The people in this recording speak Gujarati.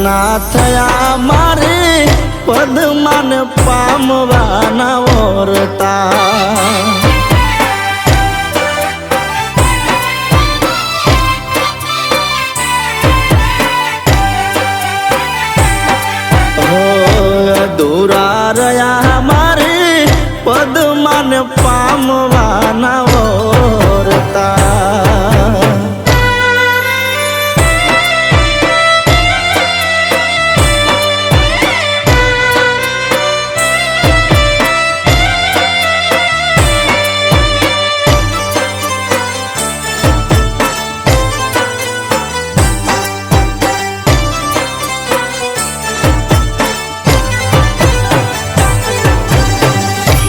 ના થયા મારે પદ્માન પામવાના ઓરતા દૂરા રહ્યા મારે પદ્માન પામવા